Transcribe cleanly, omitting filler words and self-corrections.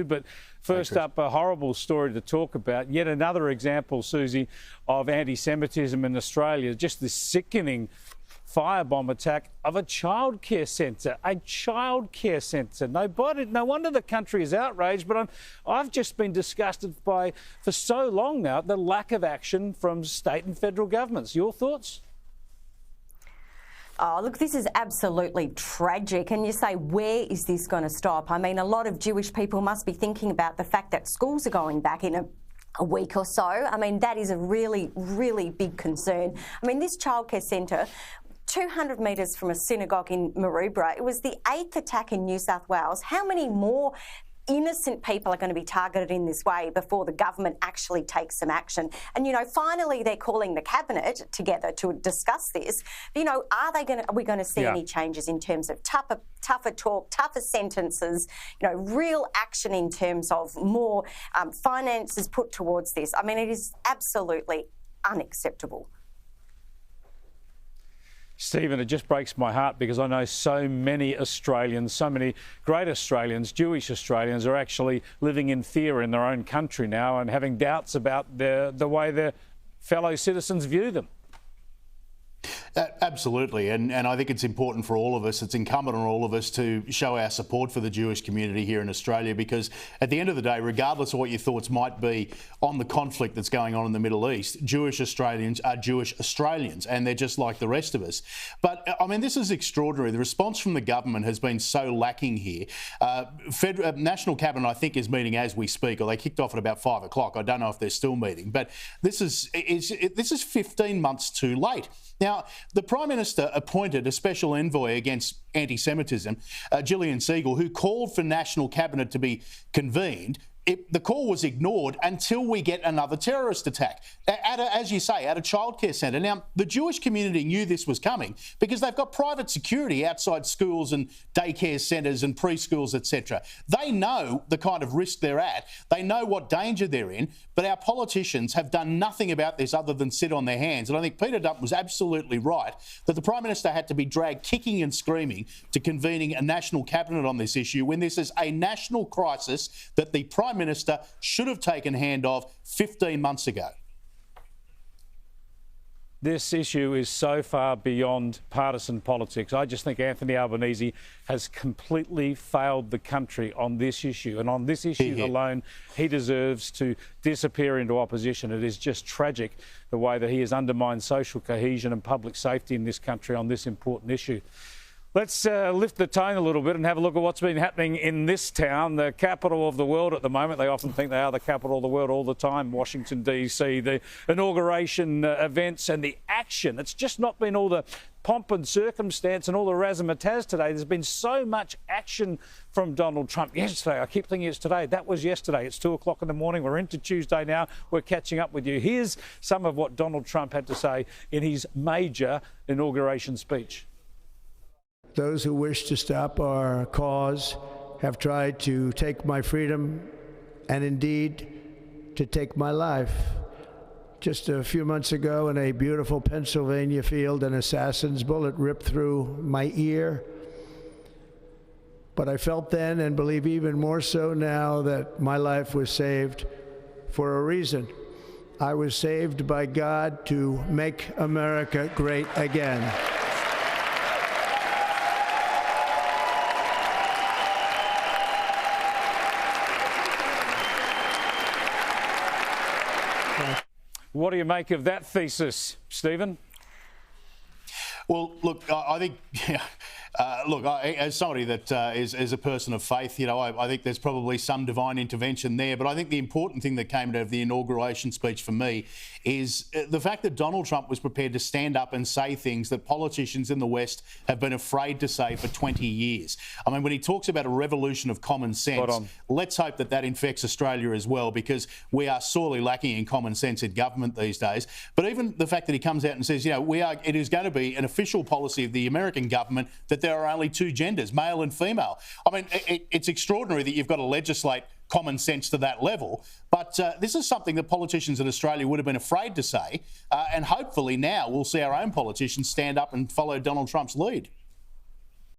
But first up, a horrible story to talk about. Yet another example, Susie, of anti-Semitism in Australia. Just this sickening firebomb attack of a childcare centre. A childcare centre. No wonder the country is outraged. But I've just been disgusted by, for so long now, the lack of action from state and federal governments. Your thoughts? Oh, look, this is absolutely tragic. And you say, where is this going to stop? I mean, a lot of Jewish people must be thinking about the fact that schools are going back in a week or so. I mean, that is a really, really big concern. I mean, this childcare centre, 200 metres from a synagogue in Maroubra, it was the 8th attack in New South Wales. How many more innocent people are going to be targeted in this way before the government actually takes some action? And, you know, finally they're calling the cabinet together to discuss this. You know, are we going to see any changes in terms of tougher talk, tougher sentences, you know, real action in terms of more finances put towards this? I mean, it is absolutely unacceptable. Stephen, it just breaks my heart because I know so many Australians, so many great Australians, Jewish Australians, are actually living in fear in their own country now and having doubts about the way their fellow citizens view them. Absolutely, and I think it's important for all of us, it's incumbent on all of us to show our support for the Jewish community here in Australia, because at the end of the day, regardless of what your thoughts might be on the conflict that's going on in the Middle East, Jewish Australians are Jewish Australians, and they're just like the rest of us. But, I mean, this is extraordinary. The response from the government has been so lacking here. National Cabinet, I think, is meeting as we speak, or they kicked off at about 5 o'clock. I don't know if they're still meeting, but this is 15 months too late. Now, the Prime Minister appointed a special envoy against anti-Semitism, Gillian Siegel, who called for National Cabinet to be convened. The call was ignored until we get another terrorist attack, as you say, at a childcare centre. Now, the Jewish community knew this was coming because they've got private security outside schools and daycare centres and preschools, etc. They know the kind of risk they're at. They know what danger they're in, but our politicians have done nothing about this other than sit on their hands. And I think Peter Dutton was absolutely right that the Prime Minister had to be dragged kicking and screaming to convening a national cabinet on this issue when this is a national crisis that the Prime Minister should have taken hand of 15 months ago. This issue is so far beyond partisan politics. I just think Anthony Albanese has completely failed the country on this issue. And on this issue alone, he deserves to disappear into opposition. It is just tragic the way that he has undermined social cohesion and public safety in this country on this important issue. Let's lift the tone a little bit and have a look at what's been happening in this town, the capital of the world at the moment. They often think they are the capital of the world all the time, Washington, D.C., the inauguration events and the action. It's just not been all the pomp and circumstance and all the razzmatazz today. There's been so much action from Donald Trump. Yesterday, I keep thinking it's today. That was yesterday. It's 2 o'clock in the morning. We're into Tuesday now. We're catching up with you. Here's some of what Donald Trump had to say in his major inauguration speech. Those who wish to stop our cause have tried to take my freedom and indeed to take my life. Just a few months ago in a beautiful Pennsylvania field, an assassin's bullet ripped through my ear. But I felt then, and believe even more so now, that my life was saved for a reason. I was saved by God to make America great again. What do you make of that thesis, Stephen? Well, look, I think, as somebody that is a person of faith, you know, I think there's probably some divine intervention there. But I think the important thing that came out of the inauguration speech for me is the fact that Donald Trump was prepared to stand up and say things that politicians in the West have been afraid to say for 20 years. I mean, when he talks about a revolution of common sense, let's hope that that infects Australia as well, because we are sorely lacking in common sense in government these days. But even the fact that he comes out and says, you know, it is going to be an official policy of the American government that there are only two genders, male and female. I mean, it's extraordinary that you've got to legislate common sense to that level. But this is something that politicians in Australia would have been afraid to say. And hopefully now we'll see our own politicians stand up and follow Donald Trump's lead.